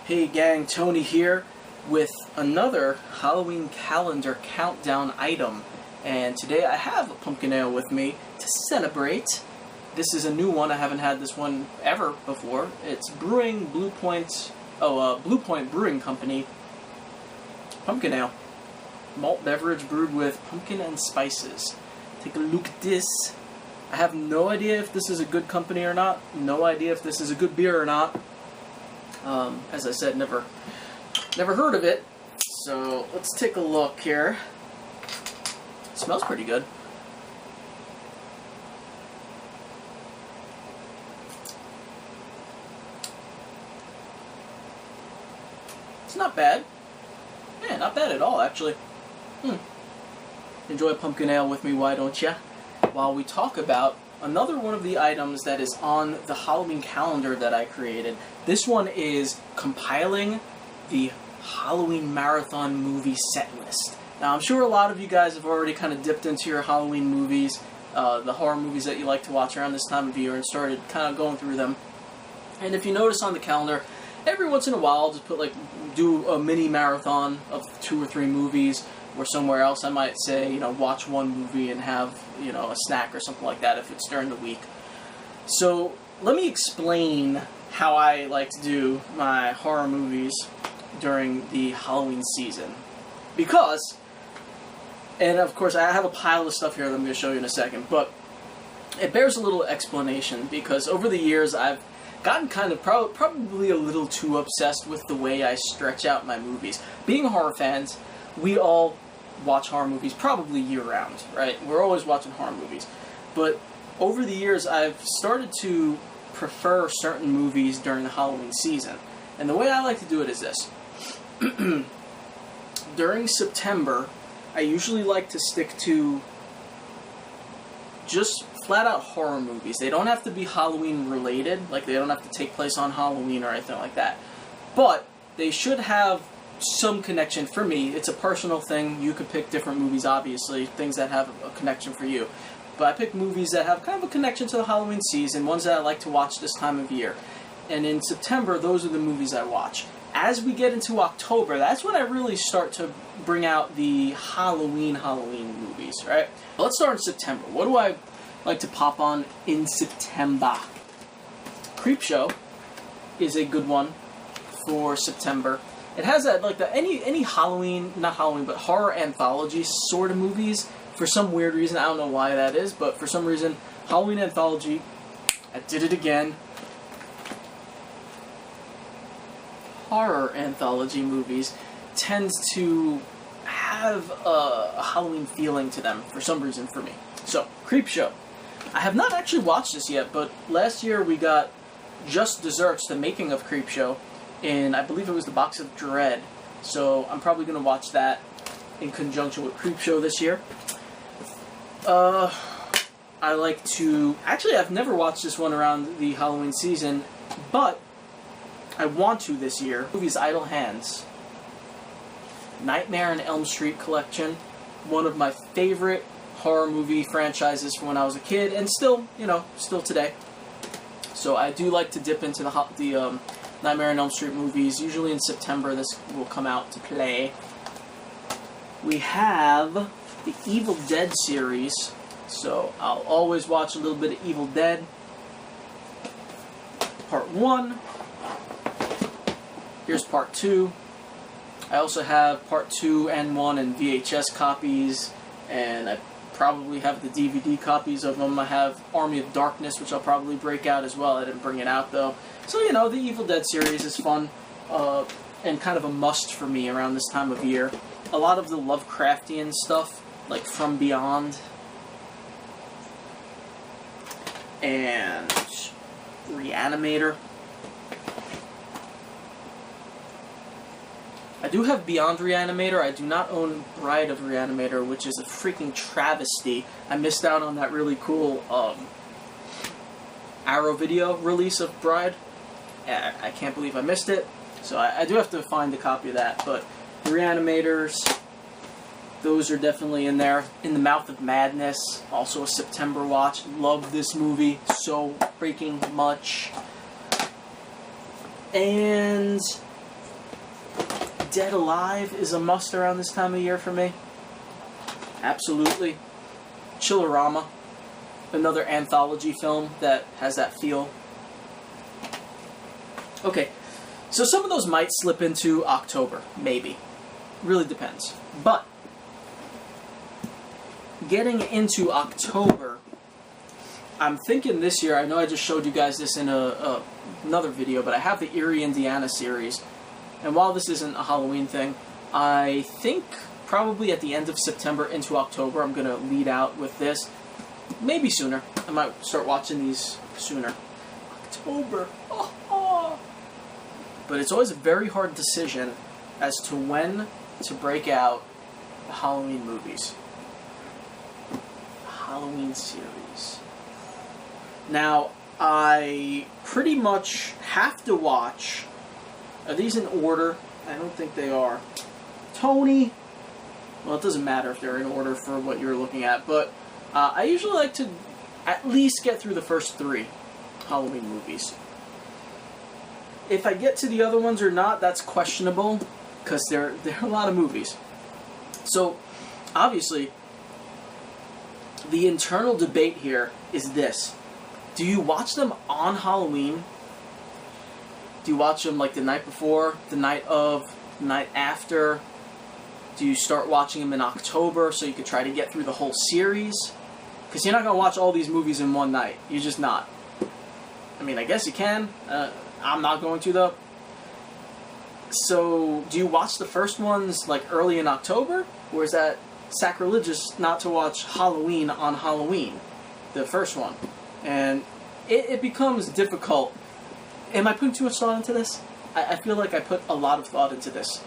Hey gang, Tony here with another Halloween calendar countdown item, and today I have a pumpkin ale with me to celebrate. This is a new one. I haven't had this one ever before. It's Blue Point Brewing Company pumpkin ale, malt beverage brewed with pumpkin and spices. Take a look at this. I have no idea if this is a good company or not. No idea if this is a good beer or not. As I said, never heard of it. So let's take a look here. It smells pretty good. It's not bad. Yeah, not bad at all, actually. Enjoy a pumpkin ale with me, why don't ya? While we talk about another one of the items that is on the Halloween calendar that I created. This one is compiling the Halloween Marathon movie set list. Now, I'm sure a lot of you guys have already kind of dipped into your Halloween movies, the horror movies that you like to watch around this time of year, and started kind of going through them. And if you notice on the calendar, every once in a while I'll just do a mini marathon of 2 or 3 movies. Or somewhere else I might say, watch one movie and have, a snack or something like that if it's during the week. So let me explain how I like to do my horror movies during the Halloween season. Because, and of course I have a pile of stuff here that I'm going to show you in a second, but it bears a little explanation because over the years I've gotten kind of probably a little too obsessed with the way I stretch out my movies. Being horror fans, we all watch horror movies probably year-round, right? We're always watching horror movies. But over the years, I've started to prefer certain movies during the Halloween season. And the way I like to do it is this. During September, I usually like to stick to just flat-out horror movies. They don't have to be Halloween-related, like they don't have to take place on Halloween or anything like that. But they should have some connection for me. It's a personal thing. You could pick different movies, obviously, things that have a connection for you. But I pick movies that have kind of a connection to the Halloween season, ones that I like to watch this time of year. And in September, those are the movies I watch. As we get into October, that's when I really start to bring out the Halloween movies, right? Let's start in September. What do I like to pop on in September? Creepshow is a good one for September. It has that, like, any Halloween, not Halloween, but horror anthology sort of movies. For some weird reason, I don't know why that is, but for some reason, Halloween anthology, I did it again. Horror anthology movies tend to have a Halloween feeling to them for some reason for me. So, Creepshow. I have not actually watched this yet, but last year we got Just Desserts, the making of Creepshow, and I believe it was the Box of Dread. So I'm probably going to watch that in conjunction with Creepshow this year. I like to... Actually, I've never watched this one around the Halloween season, but I want to this year. The movie's Idle Hands. Nightmare on Elm Street collection. One of my favorite horror movie franchises from when I was a kid, and still, still today. So I do like to dip into the Nightmare on Elm Street movies. Usually in September this will come out to play. We have the Evil Dead series. So I'll always watch a little bit of Evil Dead. Part 1. Here's Part 2. I also have Part 2 and 1 in VHS copies. And I probably have the DVD copies of them. I have Army of Darkness, which I'll probably break out as well. I didn't bring it out though. So, the Evil Dead series is fun, and kind of a must for me around this time of year. A lot of the Lovecraftian stuff, like From Beyond, and Reanimator. I do have Beyond Reanimator. I do not own Bride of Reanimator, which is a freaking travesty. I missed out on that really cool Arrow video release of Bride. I can't believe I missed it. So I do have to find a copy of that. But The Reanimators, those are definitely in there. In the Mouth of Madness, also a September watch. Love this movie so freaking much. And Dead Alive is a must around this time of year for me. Absolutely. Chillerama, another anthology film that has that feel. Okay, so some of those might slip into October, maybe. Really depends. But getting into October, I'm thinking this year, I know I just showed you guys this in another video, but I have the Eerie, Indiana series. And while this isn't a Halloween thing, I think probably at the end of September into October, I'm going to lead out with this. Maybe sooner. I might start watching these sooner. October. Oh, oh. But it's always a very hard decision as to when to break out the Halloween movies. The Halloween series. Now, I pretty much have to watch... Are these in order? I don't think they are. Tony... Well, it doesn't matter if they're in order for what you're looking at, but I usually like to at least get through the first 3 Halloween movies. If I get to the other ones or not, that's questionable, because there are a lot of movies. So, obviously, the internal debate here is this. Do you watch them on Halloween? Do you watch them like the night before, the night of, the night after? Do you start watching them in October so you could try to get through the whole series? Because you're not going to watch all these movies in one night. You're just not. I mean, I guess you can. I'm not going to, though. So, do you watch the first ones, like, early in October? Or is that sacrilegious not to watch Halloween on Halloween? The first one. And it becomes difficult. Am I putting too much thought into this? I feel like I put a lot of thought into this.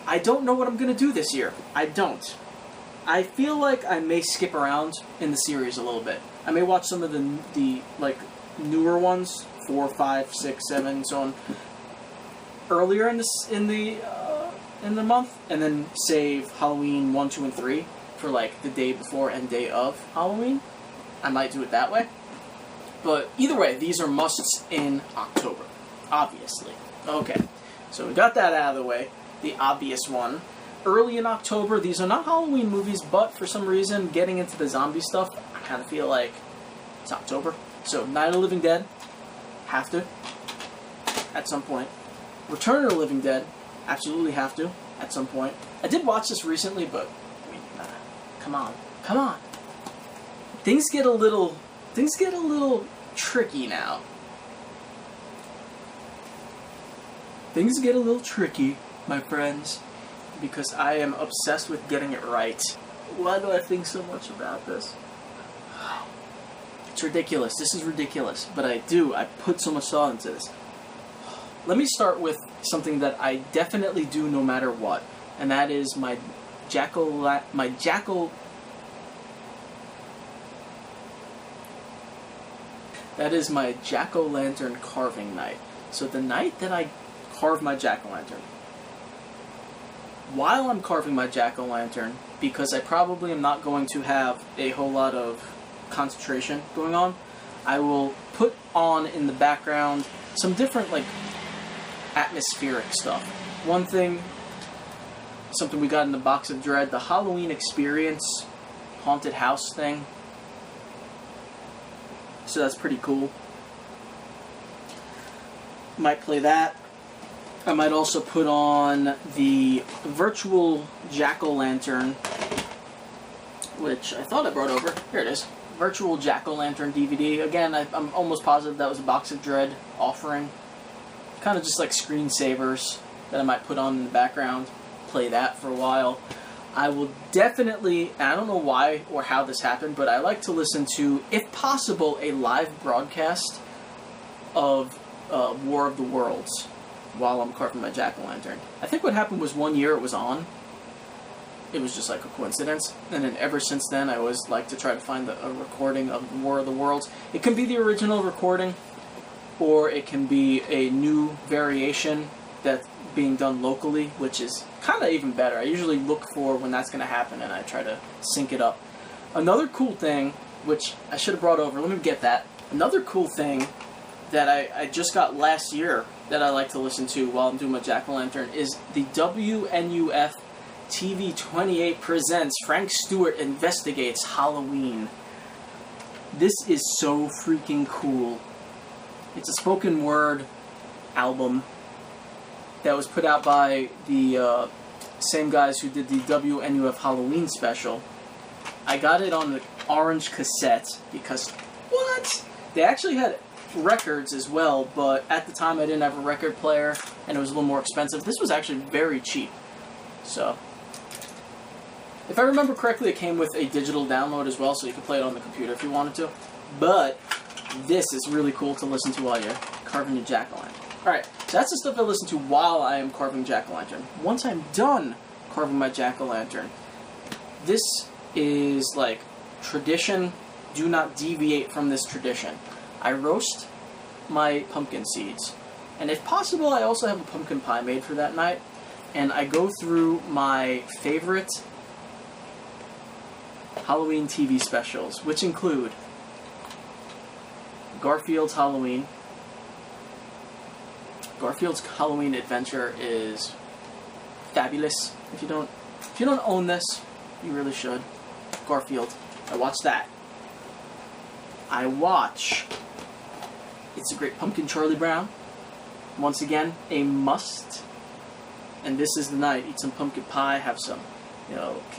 I don't know what I'm going to do this year. I don't. I feel like I may skip around in the series a little bit. I may watch some of the like, newer ones, 4, 5, 6, 7, and so on, earlier in the month, and then save Halloween 1, 2, and 3 for, like, the day before and day of Halloween. I might do it that way. But either way, these are musts in October, obviously. Okay, so we got that out of the way. The obvious one. Early in October, these are not Halloween movies, but for some reason, getting into the zombie stuff, I kind of feel like it's October. So, Night of the Living Dead, have to, at some point. Return of the Living Dead, absolutely have to, at some point. I did watch this recently, but, I mean, come on, come on. Things get a little tricky now. Things get a little tricky, my friends, because I am obsessed with getting it right. Why do I think so much about this? It's ridiculous. This is ridiculous. But I put so much thought into this. Let me start with something that I definitely do no matter what, and that is my jack-o'-lantern carving night. So the night that I carve my jack-o'-lantern, while I'm carving my jack-o'-lantern, because I probably am not going to have a whole lot of concentration going on, I will put on in the background some different, like, atmospheric stuff. One thing, something we got in the Box of Dread, the Halloween Experience haunted house thing. So that's pretty cool. Might play that. I might also put on the virtual jack-o'-lantern, which I thought I brought over. Here it is. Virtual jack-o'-lantern DVD. Again, I'm almost positive that was a Box of Dread offering. Kind of just like screensavers that I might put on in the background. Play that for a while. I will definitely, and I don't know why or how this happened, but I like to listen to, if possible, a live broadcast of War of the Worlds while I'm carving my jack-o'-lantern. I think what happened was one year it was on. It was just like a coincidence. And then ever since then, I always like to try to find a recording of War of the Worlds. It can be the original recording. or it can be a new variation that's being done locally, which is kind of even better. I usually look for when that's going to happen, and I try to sync it up. Another cool thing, which I should have brought over, let me get that. Another cool thing that I just got last year that I like to listen to while I'm doing my Jack-O-Lantern is the WNUF TV 28 presents Frank Stewart Investigates Halloween. This is so freaking cool. It's a spoken word album that was put out by the same guys who did the WNUF Halloween special. I got it on the orange cassette because, what? They actually had records as well, but at the time I didn't have a record player and it was a little more expensive. This was actually very cheap. So, if I remember correctly, it came with a digital download as well, so you could play it on the computer if you wanted to. But this is really cool to listen to while you're carving your jack-o'-lantern. Alright, so that's the stuff I listen to while I am carving jack-o'-lantern. Once I'm done carving my jack-o'-lantern, this is like tradition. Do not deviate from this tradition. I roast my pumpkin seeds, and if possible, I also have a pumpkin pie made for that night, and I go through my favorite Halloween TV specials, which include Garfield's Halloween. Garfield's Halloween Adventure is fabulous. If you don't own this, you really should. Garfield. I watch that. I watch It's a Great Pumpkin, Charlie Brown. Once again, a must. And this is the night. Eat some pumpkin pie, have some,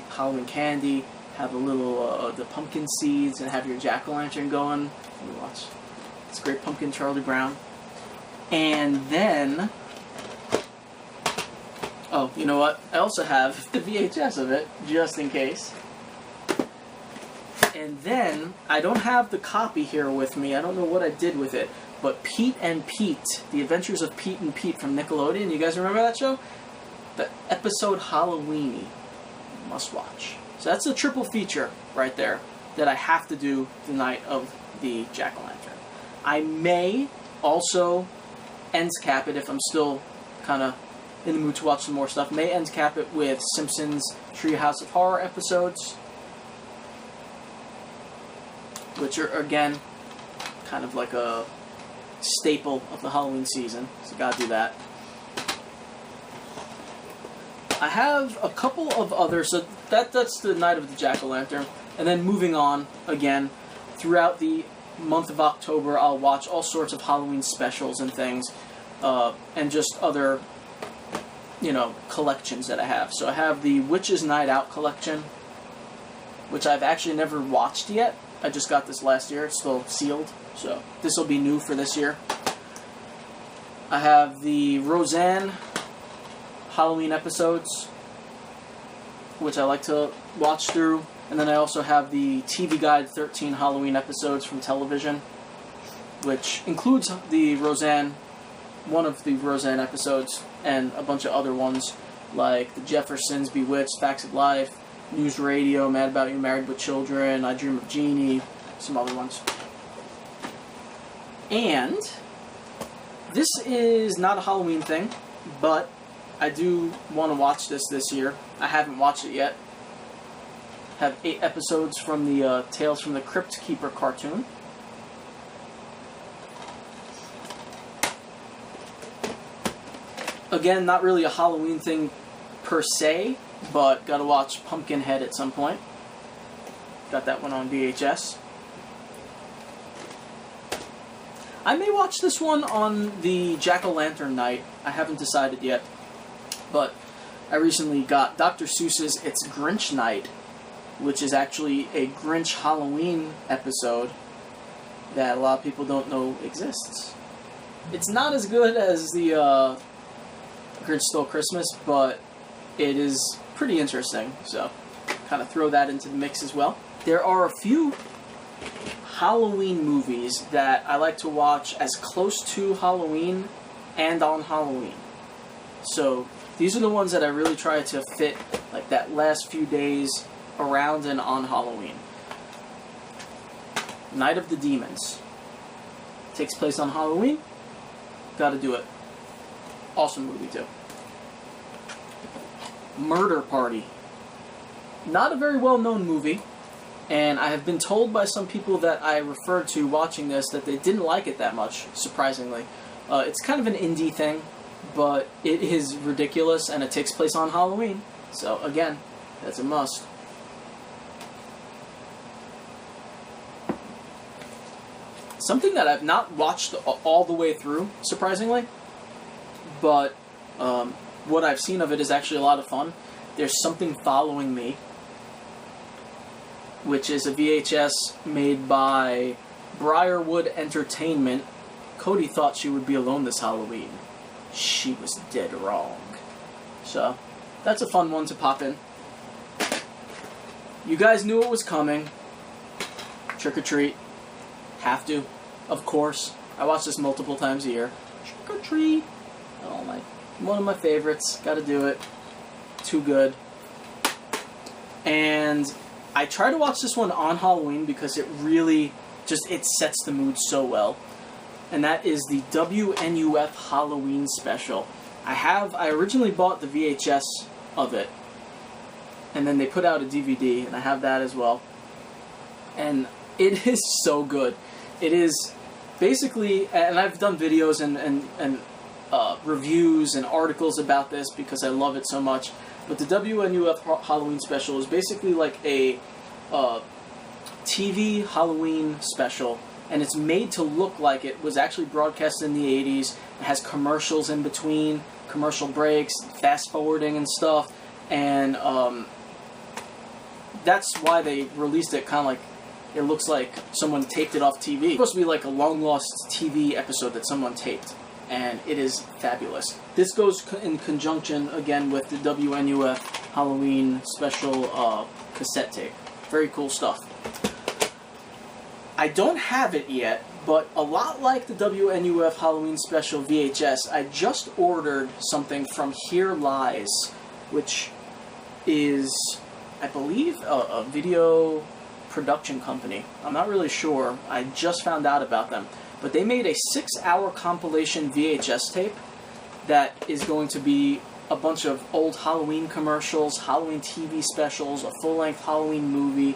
Halloween candy, have a little the pumpkin seeds, and have your jack-o'-lantern going. And we watch It's a Great Pumpkin, Charlie Brown. And then, oh, you know what? I also have the VHS of it, just in case. And then, I don't have the copy here with me. I don't know what I did with it. But Pete and Pete, The Adventures of Pete and Pete from Nickelodeon. You guys remember that show? The episode Halloweeny. Must watch. So that's a triple feature right there that I have to do the night of the Jack-O-Lantern. I may also end cap it if I'm still kind of in the mood to watch some more stuff. May end cap it with Simpsons Treehouse of Horror episodes, which are, again, kind of like a staple of the Halloween season, so gotta do that. I have a couple of others, so that's the night of the Jack-O-Lantern, and then moving on, again, throughout the month of October, I'll watch all sorts of Halloween specials and things, and just other, collections that I have. So I have the Witches Night Out collection, which I've actually never watched yet. I just got this last year. It's still sealed, so this will be new for this year. I have the Roseanne Halloween episodes, which I like to watch through. And then I also have the TV Guide 13 Halloween episodes from television, which includes the Roseanne, one of the Roseanne episodes, and a bunch of other ones, like The Jeffersons, Bewitched, Facts of Life, News Radio, Mad About You, Married with Children, I Dream of Jeannie, some other ones. And this is not a Halloween thing, but I do want to watch this year. I haven't watched it yet. Have 8 episodes from the Tales from the Crypt Keeper cartoon. Again, not really a Halloween thing per se, but gotta watch Pumpkinhead at some point. Got that one on VHS. I may watch this one on the Jack-O-Lantern night. I haven't decided yet. But I recently got Dr. Seuss's It's Grinch Night, which is actually a Grinch Halloween episode that a lot of people don't know exists. It's not as good as the Grinch Stole Christmas, but it is pretty interesting, so kind of throw that into the mix as well. There are a few Halloween movies that I like to watch as close to Halloween and on Halloween. So these are the ones that I really try to fit like that last few days around and on Halloween. Night of the Demons. Takes place on Halloween. Gotta do it. Awesome movie, too. Murder Party. Not a very well-known movie, and I have been told by some people that I referred to watching this that they didn't like it that much, surprisingly. It's kind of an indie thing, but it is ridiculous, and it takes place on Halloween. So, again, that's a must. Something that I've not watched all the way through, surprisingly, but what I've seen of it is actually a lot of fun. There's Something Following Me, which is a VHS made by Briarwood Entertainment. Cody thought she would be alone this Halloween. She was dead wrong. So, that's a fun one to pop in. You guys knew it was coming. Trick or Treat. Have to. Of course. I watch this multiple times a year. Trick or Treat. Oh my. One of my favorites. Gotta do it. Too good. And I try to watch this one on Halloween because it really it sets the mood so well. And that is the WNUF Halloween special. I originally bought the VHS of it, and then they put out a DVD, and I have that as well. And it is so good. It is basically, and I've done videos and reviews and articles about this because I love it so much. But the WNUF Halloween special is basically like a TV Halloween special, and it's made to look like it was actually broadcast in the 80s. It has commercials in between, commercial breaks, fast forwarding and stuff, and that's why they released it kind of like it looks like someone taped it off TV. It's supposed to be like a long-lost TV episode that someone taped, and it is fabulous. This goes in conjunction, again, with the WNUF Halloween special cassette tape. Very cool stuff. I don't have it yet, but a lot like the WNUF Halloween special VHS, I just ordered something from Here Lies, which is, I believe, a video production company. I'm not really sure. I just found out about them. But they made a 6-hour compilation VHS tape that is going to be a bunch of old Halloween commercials, Halloween TV specials, a full-length Halloween movie,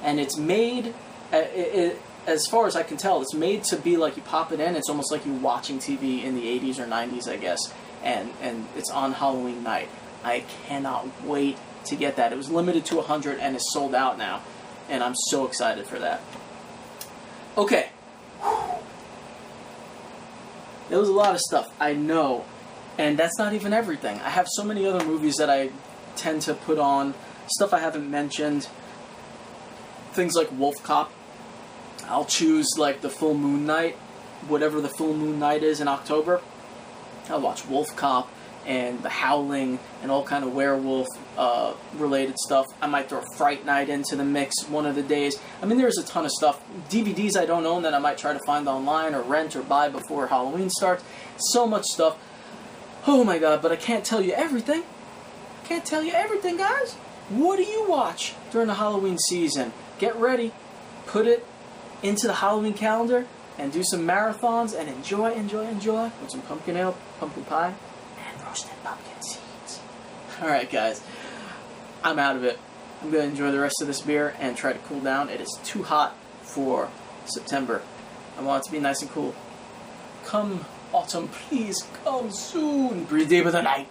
and it's made, as far as I can tell, it's made to be like you pop it in, it's almost like you're watching TV in the 80s or 90s, I guess, and it's on Halloween night. I cannot wait to get that. It was limited to 100 and is sold out now, and I'm so excited for that. Okay. There was a lot of stuff, I know, and that's not even everything. I have so many other movies that I tend to put on, stuff I haven't mentioned, things like Wolf Cop. I'll choose like the full moon night, whatever the full moon night is in October. I'll watch Wolf Cop and The Howling and all kind of werewolf related stuff. I might throw Fright Night into the mix one of the days. I mean, there's a ton of stuff. DVDs I don't own that I might try to find online or rent or buy before Halloween starts. So much stuff. Oh my god, but I can't tell you everything. Can't tell you everything, guys. What do you watch during the Halloween season? Get ready. Put it into the Halloween calendar and do some marathons and enjoy with some pumpkin ale, pumpkin pie, and roasted pumpkin seeds. Alright guys, I'm out of it. I'm going to enjoy the rest of this beer and try to cool down. It is too hot for September. I want it to be nice and cool. Come autumn, please come soon. Breathe deep of the night.